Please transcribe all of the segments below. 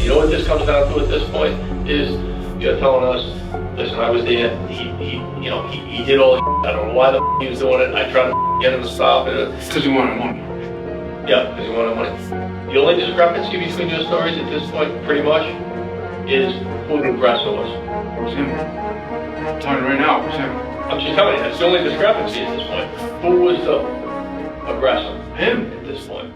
You know what this comes down to at this point is you're telling us, listen, I was there. He did all. I don't know why he was doing it. I tried to get him to stop it. Because he wanted money. Yeah, because he wanted money. The only discrepancy between your stories at this point, pretty much, is who the aggressor was. It was him. I'm telling you right now, it was him. I'm just telling you, that's the only discrepancy at this point. Who was the aggressor? Him. At this point.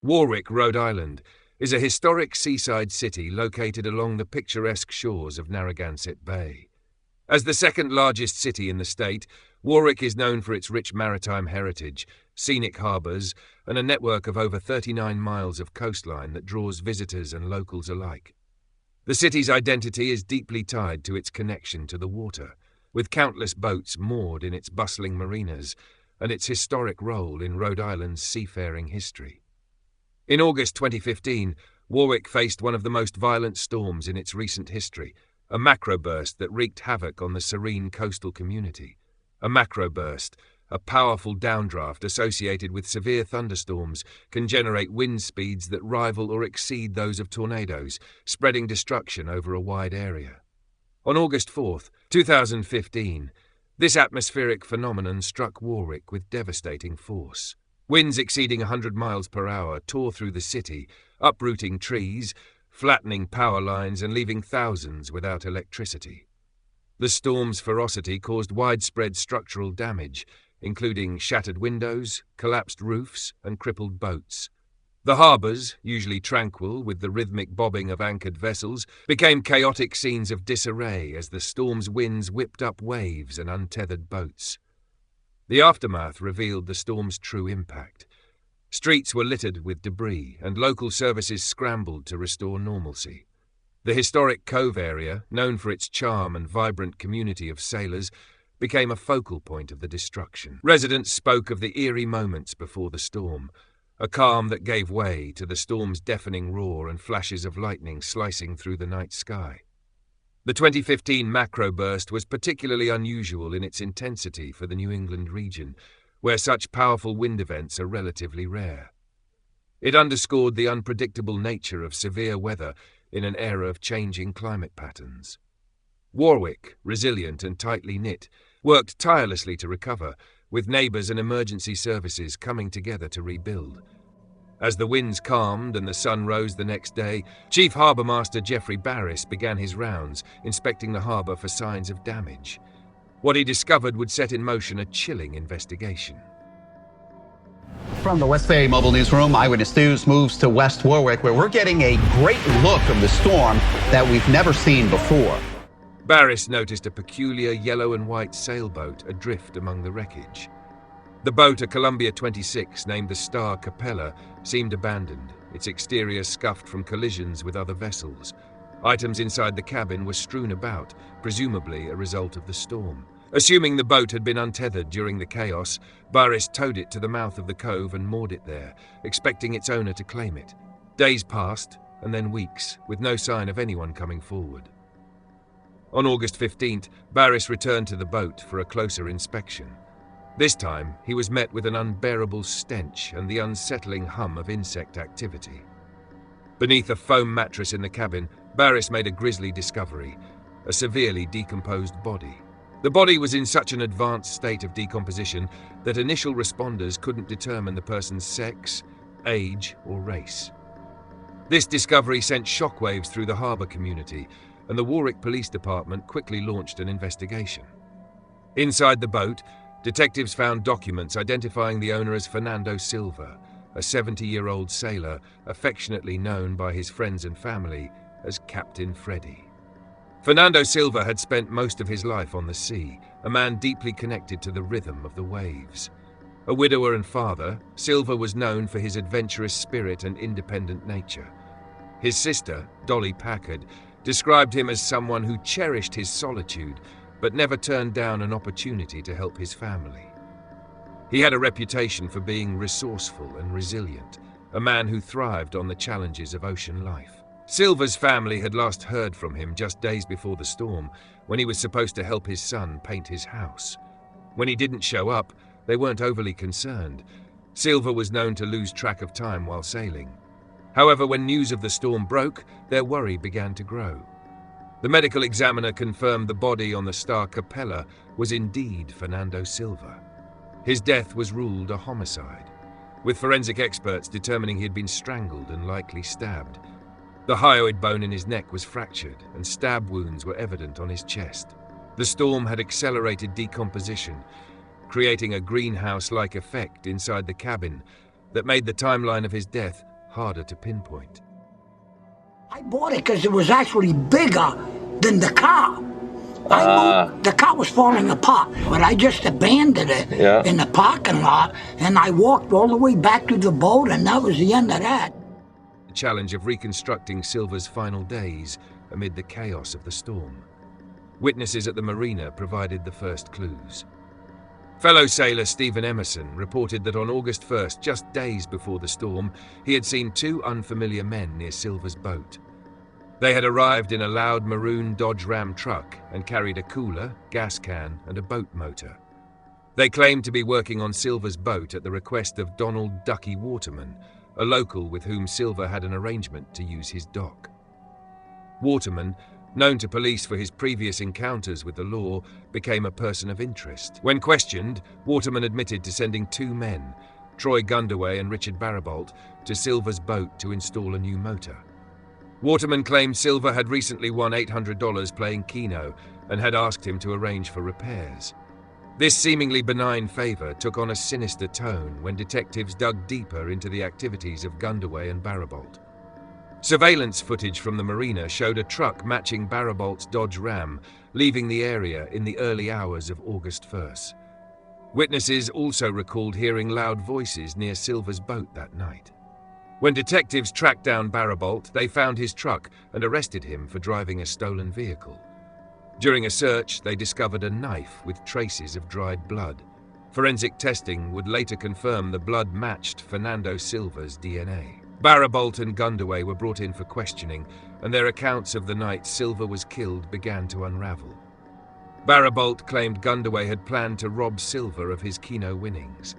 Warwick, Rhode Island, is a historic seaside city located along the picturesque shores of Narragansett Bay. As the second largest city in the state, Warwick is known for its rich maritime heritage, scenic harbours, and a network of over 39 miles of coastline that draws visitors and locals alike. The city's identity is deeply tied to its connection to the water, with countless boats moored in its bustling marinas, and its historic role in Rhode Island's seafaring history. In August 2015, Warwick faced one of the most violent storms in its recent history, a macroburst that wreaked havoc on the serene coastal community. A macroburst, a powerful downdraft associated with severe thunderstorms, can generate wind speeds that rival or exceed those of tornadoes, spreading destruction over a wide area. On August 4th, 2015, this atmospheric phenomenon struck Warwick with devastating force. Winds exceeding 100 miles per hour tore through the city, uprooting trees, flattening power lines and leaving thousands without electricity. The storm's ferocity caused widespread structural damage, including shattered windows, collapsed roofs, and crippled boats. The harbours, usually tranquil with the rhythmic bobbing of anchored vessels, became chaotic scenes of disarray as the storm's winds whipped up waves and untethered boats. The aftermath revealed the storm's true impact. Streets were littered with debris, and local services scrambled to restore normalcy. The historic cove area, known for its charm and vibrant community of sailors, became a focal point of the destruction. Residents spoke of the eerie moments before the storm, a calm that gave way to the storm's deafening roar and flashes of lightning slicing through the night sky. The 2015 macroburst was particularly unusual in its intensity for the New England region, where such powerful wind events are relatively rare. It underscored the unpredictable nature of severe weather in an era of changing climate patterns. Warwick, resilient and tightly knit, worked tirelessly to recover, with neighbours and emergency services coming together to rebuild. As the winds calmed and the sun rose the next day, Chief Harbormaster Jeffrey Baris began his rounds, inspecting the harbour for signs of damage. What he discovered would set in motion a chilling investigation. From the West Bay Mobile Newsroom, Eyewitness News moves to West Warwick, where we're getting a great look of the storm that we've never seen before. Baris noticed a peculiar yellow and white sailboat adrift among the wreckage. The boat, a Columbia 26 named the Star Capella, seemed abandoned, its exterior scuffed from collisions with other vessels. Items inside the cabin were strewn about, presumably a result of the storm. Assuming the boat had been untethered during the chaos, Baris towed it to the mouth of the cove and moored it there, expecting its owner to claim it. Days passed, and then weeks, with no sign of anyone coming forward. On August 15th, Baris returned to the boat for a closer inspection. This time, he was met with an unbearable stench and the unsettling hum of insect activity. Beneath a foam mattress in the cabin, Baris made a grisly discovery, a severely decomposed body. The body was in such an advanced state of decomposition that initial responders couldn't determine the person's sex, age, or race. This discovery sent shockwaves through the harbour community, and the Warwick Police Department quickly launched an investigation. Inside the boat, detectives found documents identifying the owner as Fernando Silva, a 70-year-old sailor affectionately known by his friends and family as Captain Fredy. Fernando Silva had spent most of his life on the sea, a man deeply connected to the rhythm of the waves. A widower and father, Silva was known for his adventurous spirit and independent nature. His sister, Dolly Packard, described him as someone who cherished his solitude but never turned down an opportunity to help his family. He had a reputation for being resourceful and resilient, a man who thrived on the challenges of ocean life. Silva's family had last heard from him just days before the storm, when he was supposed to help his son paint his house. When he didn't show up, they weren't overly concerned. Silva was known to lose track of time while sailing. However, when news of the storm broke, their worry began to grow. The medical examiner confirmed the body on the Star Capella was indeed Fernando Silva. His death was ruled a homicide, with forensic experts determining he had been strangled and likely stabbed. The hyoid bone in his neck was fractured, and stab wounds were evident on his chest. The storm had accelerated decomposition, creating a greenhouse-like effect inside the cabin that made the timeline of his death harder to pinpoint. I bought it because it was actually bigger than the car. The car was falling apart, but I just abandoned it in the parking lot, and I walked all the way back to the boat, and that was the end of that. The challenge of reconstructing Silva's final days amid the chaos of the storm. Witnesses at the marina provided the first clues. Fellow sailor Stephen Emerson reported that on August 1st, just days before the storm, he had seen two unfamiliar men near Silva's boat. They had arrived in a loud maroon Dodge Ram truck and carried a cooler, gas can, and a boat motor. They claimed to be working on Silva's boat at the request of Donald Ducky Waterman, a local with whom Silva had an arrangement to use his dock. Waterman, known to police for his previous encounters with the law, became a person of interest. When questioned, Waterman admitted to sending two men, Troy Gunderway and Richard Baribault, to Silva's boat to install a new motor. Waterman claimed Silva had recently won $800 playing Keno and had asked him to arrange for repairs. This seemingly benign favor took on a sinister tone when detectives dug deeper into the activities of Gunderway and Baribault. Surveillance footage from the marina showed a truck matching Baribault's Dodge Ram leaving the area in the early hours of August 1st. Witnesses also recalled hearing loud voices near Silva's boat that night. When detectives tracked down Baribault, they found his truck and arrested him for driving a stolen vehicle. During a search, they discovered a knife with traces of dried blood. Forensic testing would later confirm the blood matched Fernando Silva's DNA. Baribault and Gunderway were brought in for questioning, and their accounts of the night Silva was killed began to unravel. Baribault claimed Gunderway had planned to rob Silva of his Keno winnings.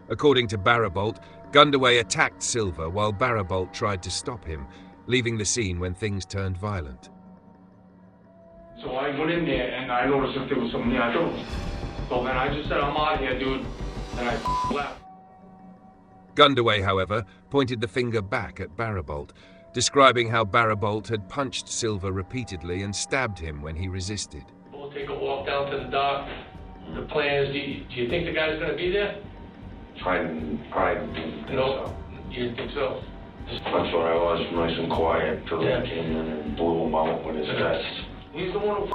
According to Baribault, Gunderway attacked Silva while Baribault tried to stop him, leaving the scene when things turned violent. So I went in there and I noticed if there was something there, I don't. So then I just said, I'm out of here, dude. And I left. Gunderway, however, pointed the finger back at Baribault, describing how Baribault had punched Silva repeatedly and stabbed him when he resisted. We'll take a walk down to the dock. The plan is, do you think the guy's going to be there? I didn't think No, so. you didn't think so? That's what I was, nice and quiet, till he came in and blew him out with his vest. He's the one who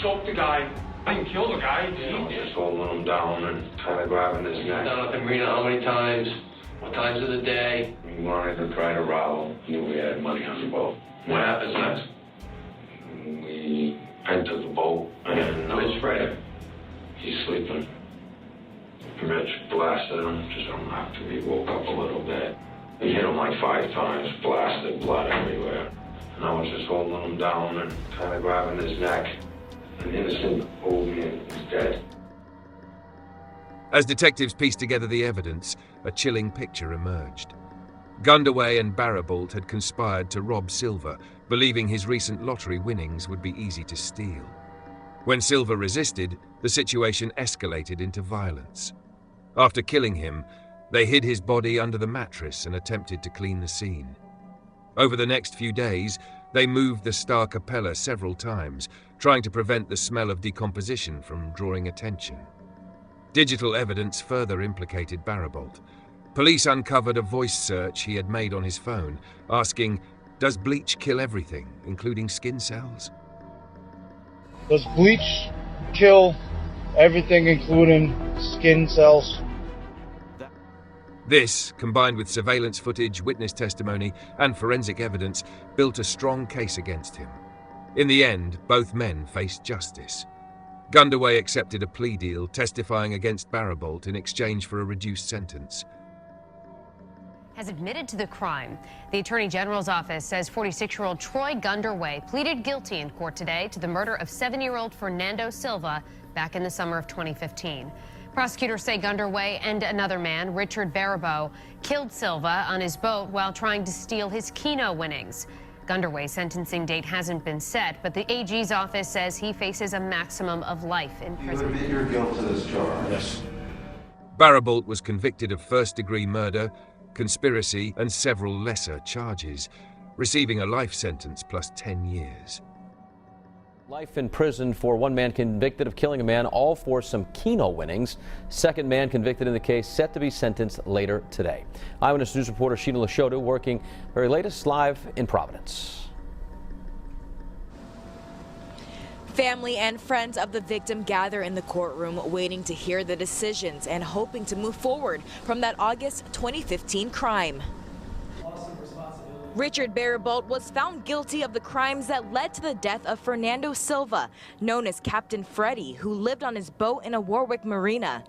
choked the guy. I didn't kill the guy. Just holding him down and kind of grabbing his neck. Down at the marina how many times? What times of the day? He wanted to try to rob him. Knew we had money on the boat. What happens next? We entered the boat and Where's Fredy? he's sleeping. Mitch blasted him just after he woke up a little bit. He hit him like 5 times, blasted blood everywhere. And I was just holding him down and kind of grabbing his neck. An innocent old man was dead. As detectives pieced together the evidence, a chilling picture emerged. Gunderway and Baribault had conspired to rob Silva, believing his recent lottery winnings would be easy to steal. When Silva resisted, the situation escalated into violence. After killing him, they hid his body under the mattress and attempted to clean the scene. Over the next few days, they moved the Star Capella several times, trying to prevent the smell of decomposition from drawing attention. Digital evidence further implicated Baribault. Police uncovered a voice search he had made on his phone, asking, "Does bleach kill everything, including skin cells?" Does bleach kill everything, including skin cells? This, combined with surveillance footage, witness testimony, and forensic evidence, built a strong case against him. In the end, both men faced justice. Gunderway accepted a plea deal, testifying against Baribault in exchange for a reduced sentence. Has admitted to the crime. The Attorney General's office says 46-year-old Troy Gunderway pleaded guilty in court today to the murder of 7-year-old Fernando Silva back in the summer of 2015. Prosecutors say Gunderway and another man, Richard Baribault, killed Silva on his boat while trying to steal his Keno winnings. Gunderway's sentencing date hasn't been set, but the AG's office says he faces a maximum of life in prison. You admit your guilt to this charge? Yes. Baribault was convicted of first-degree murder, conspiracy, and several lesser charges, receiving a life sentence plus 10 years. Life in prison for one man convicted of killing a man, all for some Keno winnings. Second man convicted in the case set to be sentenced later today. Eyewitness News reporter Sheena Lashoda working her latest live in Providence. Family and friends of the victim gather in the courtroom waiting to hear the decisions and hoping to move forward from that August 2015 crime. Richard Baribault was found guilty of the crimes that led to the death of Fernando Silva, known as Captain Fredy, who lived on his boat in a Warwick marina.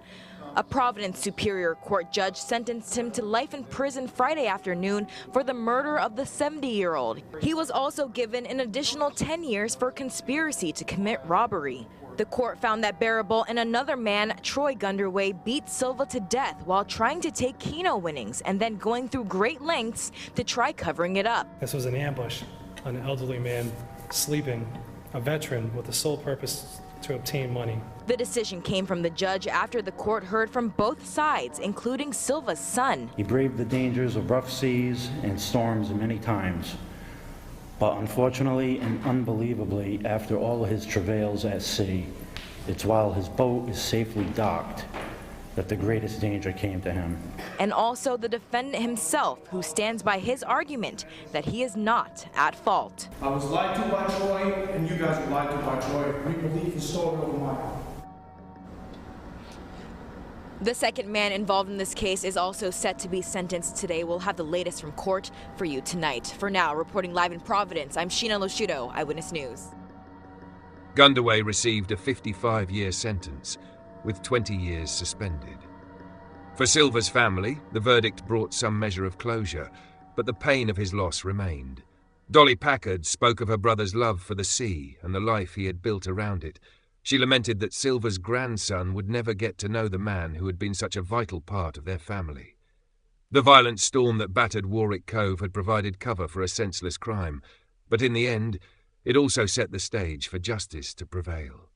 A Providence Superior Court judge sentenced him to life in prison Friday afternoon for the murder of the 70-year-old. He was also given an additional 10 years for conspiracy to commit robbery. The court found that Baribault and another man, Troy Gunderway, beat Silva to death while trying to take Keno winnings and then going through great lengths to try covering it up. This was an ambush on an elderly man sleeping, a veteran with the sole purpose to obtain money. The decision came from the judge after the court heard from both sides, including Silva's son. He braved the dangers of rough seas and storms many times. But unfortunately and unbelievably, after all of his travails at sea, it's while his boat is safely docked that the greatest danger came to him. And also the defendant himself, who stands by his argument that he is not at fault. I was lied to by Troy, and you guys were lied to by Troy. We believe his story over mine. The second man involved in this case is also set to be sentenced today. We'll have the latest from court for you tonight. For now, reporting live in Providence, I'm Sheena Lashoda, Eyewitness News. Gunderway received a 55-year sentence, with 20 years suspended. For Silva's family, the verdict brought some measure of closure, but the pain of his loss remained. Dolly Packard spoke of her brother's love for the sea and the life he had built around it. She lamented that Silva's grandson would never get to know the man who had been such a vital part of their family. The violent storm that battered Warwick Cove had provided cover for a senseless crime, but in the end, it also set the stage for justice to prevail.